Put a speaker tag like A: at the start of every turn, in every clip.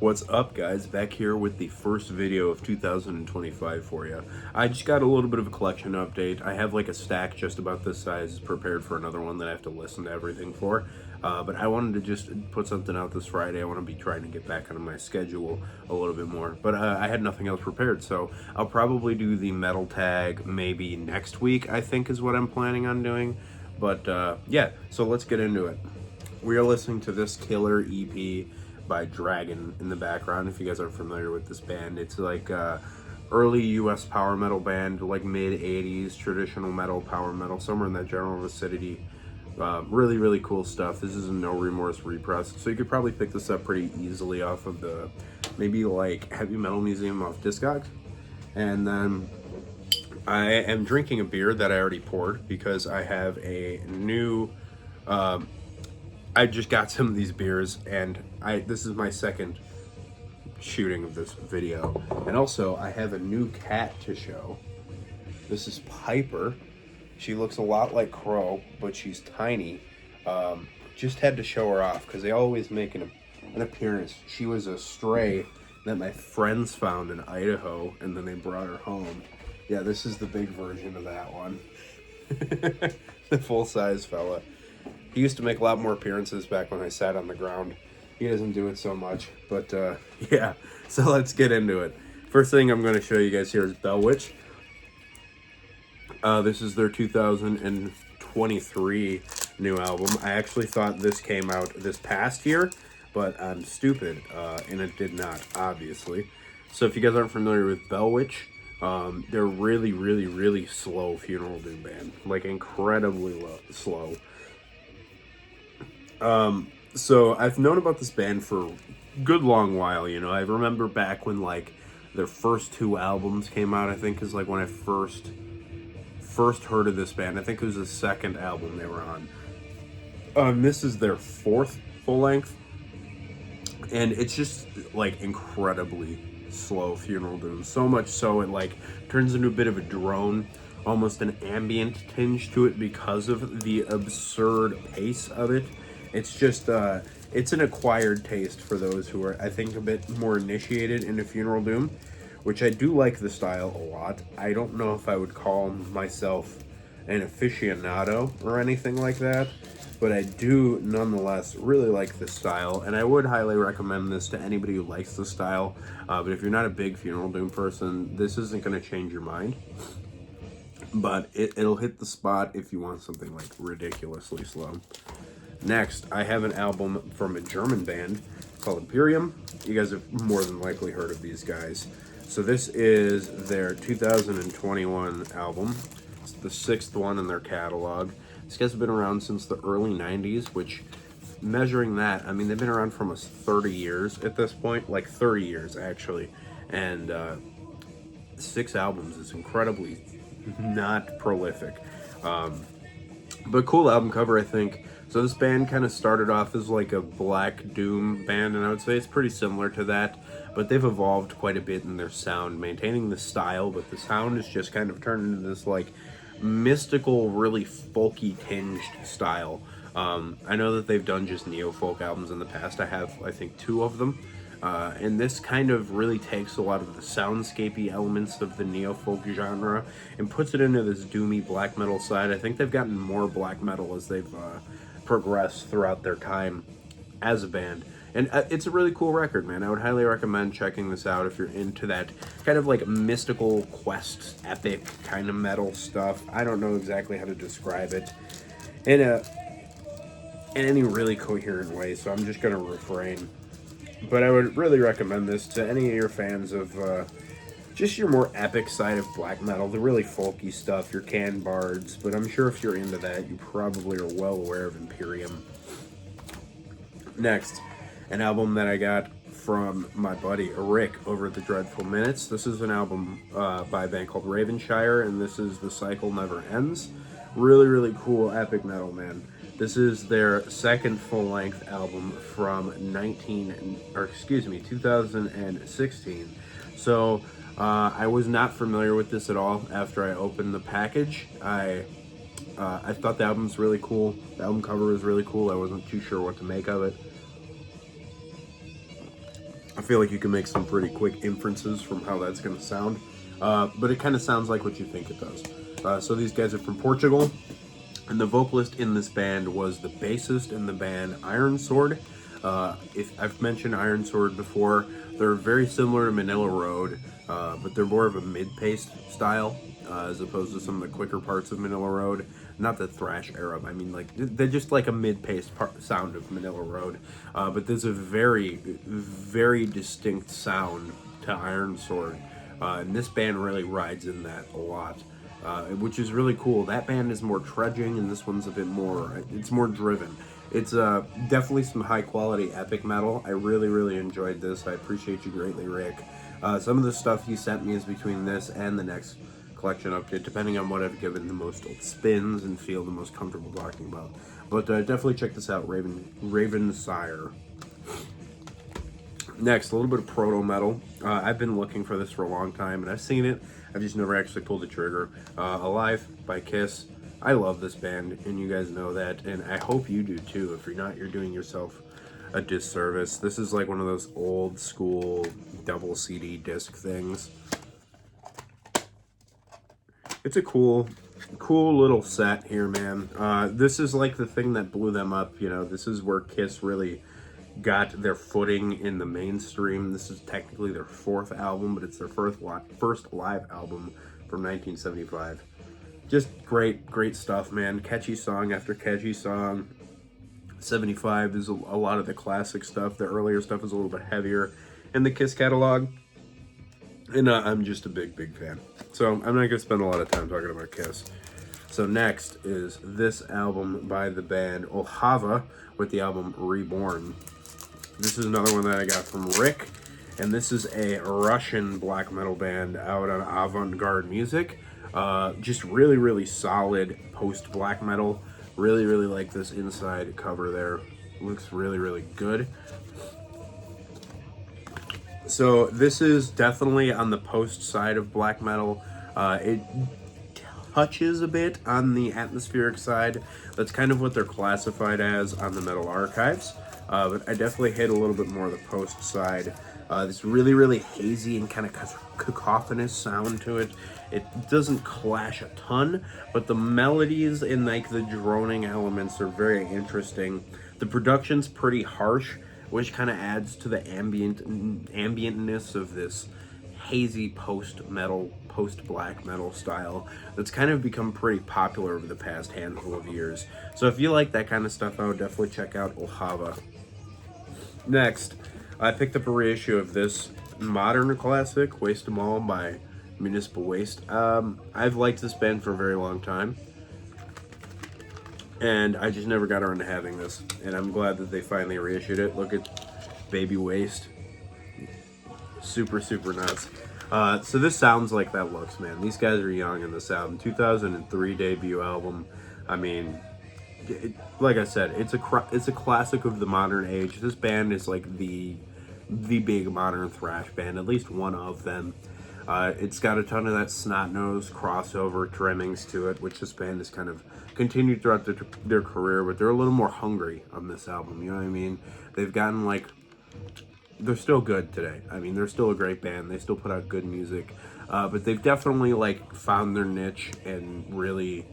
A: What's up, guys? Back here with the first video of 2025 for you. I just got a little bit of a collection update. I have like a stack just about this size prepared for another one that I have to listen to everything for. But I wanted to just put something out this Friday. I want to be trying to get back on my schedule a little bit more. But I had nothing else prepared, so I'll probably do the metal tag maybe next week, I think is what I'm planning on doing. But yeah, so let's get into it. We are listening to this killer EP by Dragon in the background. If you guys aren't familiar with this band, it's like early US power metal band, like mid 80s traditional metal, power metal, somewhere in that general vicinity. Really, really cool stuff. This is a No Remorse repress, so you could probably pick this up pretty easily off of the maybe like Heavy Metal Museum off Discogs. And then I am drinking a beer that I already poured because I have a new I just got some of these beers, and this is my second shooting of this video. And also, I have a new cat to show. This is Piper. She looks a lot like Crow, but she's tiny. Just had to show her off because they always make an appearance. She was a stray that my friends found in Idaho, and then they brought her home. Yeah, this is the big version of that one. The full-size fella. He used to make a lot more appearances back when I sat on the ground. He doesn't do it so much, but yeah, so let's get into it. First thing I'm going to show you guys here is Bell Witch. This is their 2023 new album. I actually thought this came out this past year, but I'm stupid, and it did not, obviously. So if you guys aren't familiar with Bell Witch, they're really, really, really slow funeral doom band. Like, incredibly slow. So I've known about this band for a good long while, you know. I remember back when like their first two albums came out, I think is like when I first heard of this band. I think it was the second album they were on. This is their fourth full length, and it's just like incredibly slow funeral doom. So much so it like turns into a bit of a drone, almost an ambient tinge to it because of the absurd pace of it. It's just, it's an acquired taste for those who are, I think, a bit more initiated into funeral doom, which I do like the style a lot. I don't know if I would call myself an aficionado or anything like that, but I do nonetheless really like this style, and I would highly recommend this to anybody who likes the style. But if you're not a big funeral doom person, this isn't going to change your mind. But it'll hit the spot if you want something like ridiculously slow. Next, I have an album from a German band called Imperium. You guys have more than likely heard of these guys. So this is their 2021 album. It's the sixth one in their catalog. These guys have been around since the early 90s, which, measuring that, I mean, they've been around for almost 30 years at this point. Like 30 years, actually. And 6 albums is incredibly not prolific. But cool album cover, I think. So this band kind of started off as like a black doom band, and I would say it's pretty similar to that, but they've evolved quite a bit in their sound, maintaining the style, but the sound is just kind of turned into this like mystical, really folky tinged style. I know that they've done just neo-folk albums in the past. I have, I think, 2 of them. And this kind of really takes a lot of the soundscapey elements of the neo-folk genre and puts it into this doomy black metal side. I think they've gotten more black metal as they've progressed throughout their time as a band. And it's a really cool record, man. I would highly recommend checking this out if you're into that kind of like mystical quest, epic kind of metal stuff. I don't know exactly how to describe it in any really coherent way, so I'm just going to refrain. But I would really recommend this to any of your fans of just your more epic side of black metal, the really folky stuff, your can bards. But I'm sure if you're into that, you probably are well aware of Imperium. Next, an album that I got from my buddy Rick over at the Dreadful Minutes. This is an album by a band called Ravenshire, and this is The Cycle Never Ends. Really, really cool epic metal, man. This is their second full-length album from 2016. So I was not familiar with this at all after I opened the package. I thought the album's really cool. The album cover was really cool. I wasn't too sure what to make of it. I feel like you can make some pretty quick inferences from how that's going to sound. But it kind of sounds like what you think it does. So these guys are from Portugal, and the vocalist in this band was the bassist in the band Iron Sword. If I've mentioned Iron Sword before, they're very similar to Manila Road, but they're more of a mid-paced style as opposed to some of the quicker parts of Manila Road. Not the thrash era. I mean, like they're just like a mid-paced sound of Manila Road, but there's a very, very distinct sound to Iron Sword, and this band really rides in that a lot. Which is really cool. That band is more trudging, and this one's a bit more, it's more driven. It's definitely some high quality epic metal. I really, really enjoyed this. I appreciate you greatly, Rick. Some of the stuff you sent me is between this and the next collection update, depending on what I've given the most spins and feel the most comfortable talking about. But definitely check this out, Ravenshire. Next, a little bit of proto metal. I've been looking for this for a long time, and I've seen it. I've just never actually pulled the trigger. Alive by Kiss. I love this band, and you guys know that, and I hope you do too. If you're not, you're doing yourself a disservice. This is like one of those old school double CD disc things. It's a cool little set here, man. This is like the thing that blew them up. You know, this is where Kiss really got their footing in the mainstream. This is technically their fourth album, but it's their first live album from 1975. Just great stuff, man. Catchy song after catchy song. 75 is a lot of the classic stuff. The earlier stuff is a little bit heavier in the Kiss catalog. And I'm just a big fan. So I'm not going to spend a lot of time talking about Kiss. So next is this album by the band Ohava with the album Reborn. This is another one that I got from Rick. And this is a Russian black metal band out on Avant-Garde Music. Just really solid post-black metal. Really like this inside cover there. Looks really good. So this is definitely on the post side of black metal. It touches a bit on the atmospheric side. That's kind of what they're classified as on the Metal Archives. But I definitely hit a little bit more of the post side. This really hazy and kind of cacophonous sound to it. It doesn't clash a ton, but the melodies and like the droning elements are very interesting. The production's pretty harsh, which kind of adds to the ambientness of this hazy post-black metal style that's kind of become pretty popular over the past handful of years. So if you like that kind of stuff, I would definitely check out Ohava. Next, I picked up a reissue of this modern classic, Waste 'Em All by Municipal Waste. I've liked this band for a very long time, and I just never got around to having this, and I'm glad that they finally reissued it. Look at Baby Waste. Super nuts. So this sounds like that looks, man. These guys are young in this album. 2003 debut album. I mean, like I said, it's a classic of the modern age. This band is like the big modern thrash band, at least one of them. It's got a ton of that snot-nosed crossover trimmings to it, which this band has kind of continued throughout their career, but they're a little more hungry on this album, you know what I mean? They've gotten like, they're still good today. I mean, they're still a great band. They still put out good music, but they've definitely like found their niche and really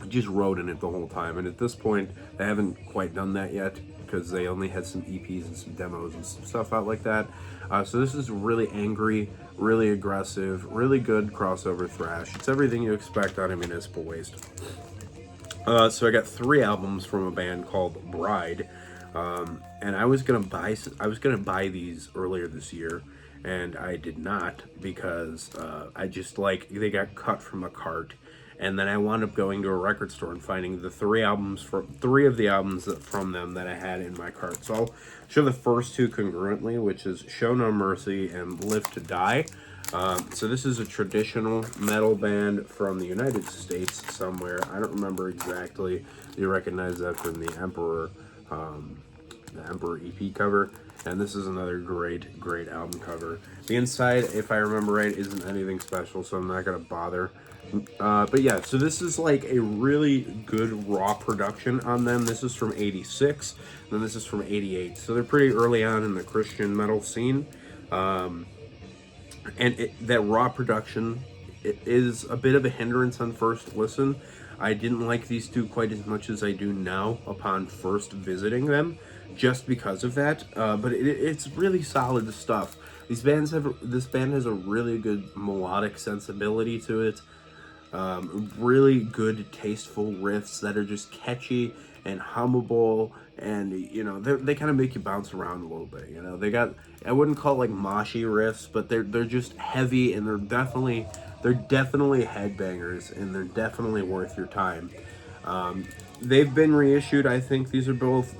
A: just rode in it the whole time. And at this point, they haven't quite done that yet because they only had some EPs and some demos and some stuff out like that. So this is really angry, really aggressive, really good crossover thrash. It's everything you expect out of Municipal Waste. So I got 3 albums from a band called Bride, and I was gonna buy these earlier this year, and I did not because I just they got cut from a cart. And then I wound up going to a record store and finding the 3 of the albums from them that I had in my cart. So I'll show the first 2 congruently, which is Show No Mercy and Live to Die. So this is a traditional metal band from the United States somewhere. I don't remember exactly. You recognize that from the Emperor EP cover. And this is another great album cover. The inside, if I remember right, isn't anything special, so I'm not going to bother But yeah, so this is like a really good raw production on them. This is from '86, then this is from '88. So they're pretty early on in the Christian metal scene. Um, that raw production it is a bit of a hindrance on first listen. I didn't like these two quite as much as I do now upon first visiting them, just because of that. But it's really solid stuff. This band has a really good melodic sensibility to it. Really good, tasteful riffs that are just catchy and hummable, and they kind of make you bounce around a little bit. They got, I wouldn't call it like moshy riffs, but they're just heavy, and they're definitely headbangers, and they're definitely worth your time. They've been reissued. I think these are both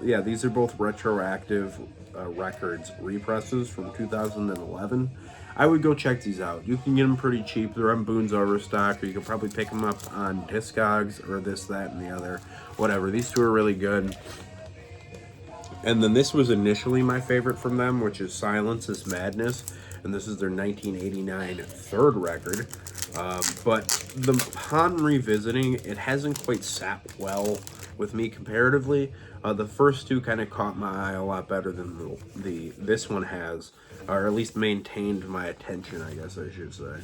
A: retroactive records represses from 2011. I would go check these out. You can get them pretty cheap. They're on Boone's Overstock, or you can probably pick them up on Discogs or this, that, and the other. Whatever. These two are really good. And then this was initially my favorite from them, which is Silence is Madness. And this is their 1989 third record. But upon revisiting, it hasn't quite sat well with me comparatively. The first two kind of caught my eye a lot better than this one has, or at least maintained my attention, I guess I should say.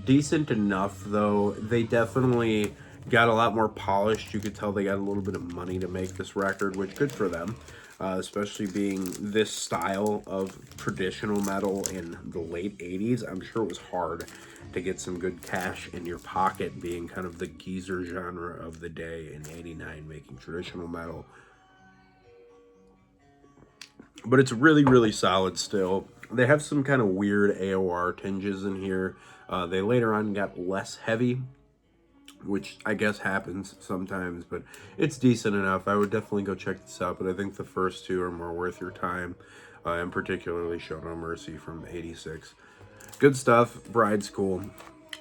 A: Decent enough, though. They definitely got a lot more polished. You could tell they got a little bit of money to make this record, which good for them. Especially being this style of traditional metal in the late 80s. I'm sure it was hard to get some good cash in your pocket, being kind of the geezer genre of the day in '89, making traditional metal. But it's really, really solid still. They have some kind of weird AOR tinges in here. They later on got less heavy, which I guess happens sometimes, but it's decent enough. I would definitely go check this out, but I think the first two are more worth your time, and particularly Show No Mercy from '86. Good stuff. Bride's cool.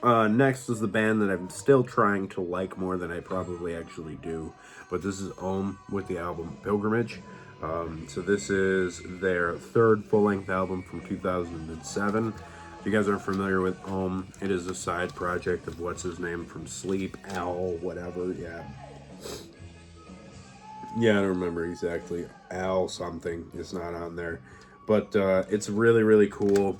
A: Next is the band that I'm still trying to like more than I probably actually do, but this is Ohm with the album Pilgrimage. So this is their third full-length album from 2007. If you guys aren't familiar with Ohm, it is a side project of what's his name from Sleep, Al, whatever. Yeah, I don't remember exactly. Al something is not on there, but it's really, really cool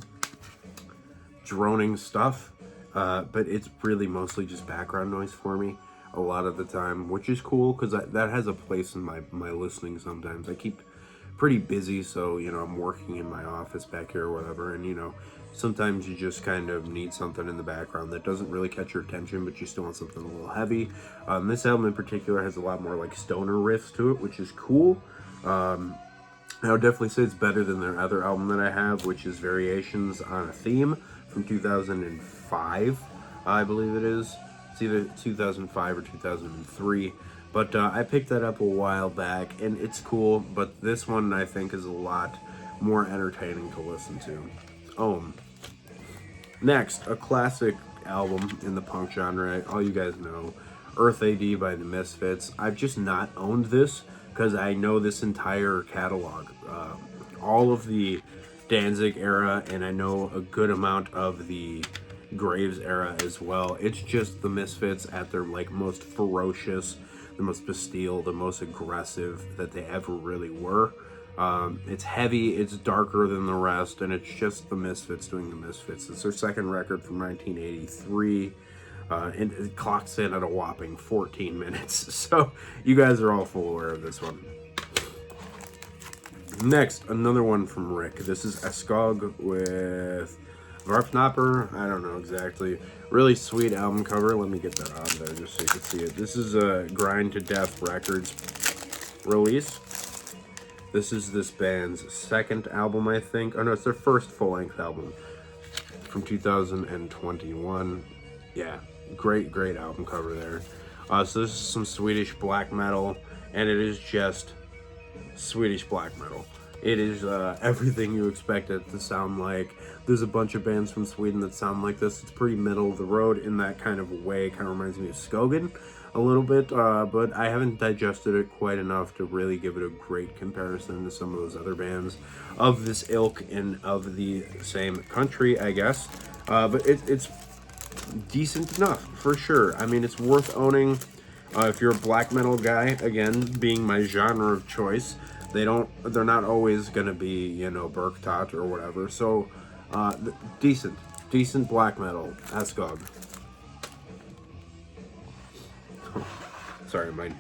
A: droning stuff. But it's really mostly just background noise for me a lot of the time, which is cool because that has a place in my listening sometimes. I keep pretty busy, so I'm working in my office back here or whatever, and sometimes you just kind of need something in the background that doesn't really catch your attention, but you still want something a little heavy. This album in particular has a lot more like stoner riffs to it, which is cool. I would definitely say it's better than their other album that I have, which is Variations on a Theme from 2005, I believe it is. It's either 2005 or 2003. But I picked that up a while back, and it's cool, but this one I think is a lot more entertaining to listen to. Next, a classic album in the punk genre, all you guys know, Earth AD by the Misfits. I've just not owned this because I know this entire catalog. All of the Danzig era, and I know a good amount of the Graves era as well. It's just the Misfits at their most ferocious, the most bastille, the most aggressive that they ever really were. It's heavy, it's darker than the rest, and it's just the Misfits doing the Misfits. It's their second record from 1983, and it clocks in at a whopping 14 minutes. So you guys are all full aware of this one. Next, another one from Rick. This is Eskog with Varpnapper. I don't know exactly. Really sweet album cover. Let me get that on there just so you can see it. This is a Grind to Death Records release. This is this band's second album, I think. Oh no, it's their first full-length album from 2021. Yeah, great album cover there. So this is some Swedish black metal, and it is just Swedish black metal. It is everything you expect it to sound like. There's a bunch of bands from Sweden that sound like this. It's pretty middle of the road in that kind of way. Kind of reminds me of Skogan a little bit, but I haven't digested it quite enough to really give it a great comparison to some of those other bands of this ilk and of the same country, I guess. But it's decent enough, for sure. I mean, it's worth owning. If you're a black metal guy, again, being my genre of choice, they're not always gonna be, you know, Berktot or whatever. So, decent black metal, Asgog. Sorry, my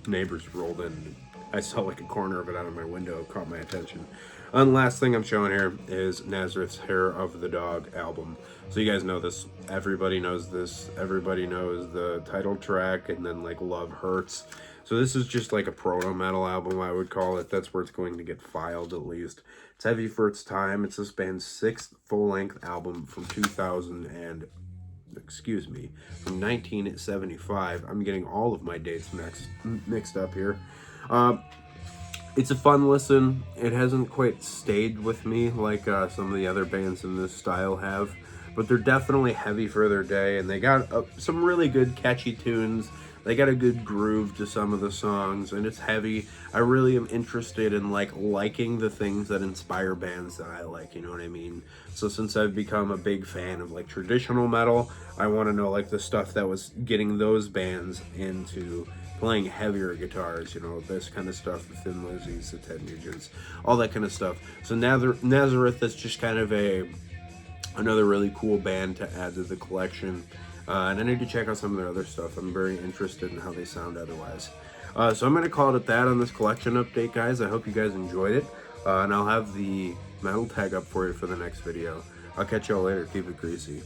A: neighbors rolled in. I saw like a corner of it out of my window, caught my attention. And last thing I'm showing here is Nazareth's Hair of the Dog album. So you guys know this. Everybody knows this. Everybody knows the title track and then like Love Hurts. So this is just like a proto metal album, I would call it. That's where it's going to get filed at least. It's heavy for its time. It's this band's 6th full-length album from 1975. I'm getting all of my dates mixed up here. It's a fun listen. It hasn't quite stayed with me like some of the other bands in this style have, but they're definitely heavy for their day, and they got some really good catchy tunes. They got a good groove to some of the songs, and it's heavy. I really am interested in liking the things that inspire bands that I like, you know what I mean? So since I've become a big fan of like traditional metal, I want to know like the stuff that was getting those bands into playing heavier guitars, you know, this kind of stuff, the Thin Lizzies, the Ted Nugents, all that kind of stuff. So Nazareth is just kind of another really cool band to add to the collection. And I need to check out some of their other stuff. I'm very interested in how they sound otherwise. So I'm going to call it at that on this collection update, guys. I hope you guys enjoyed it. And I'll have the metal tag up for you for the next video. I'll catch y'all later. Keep it greasy.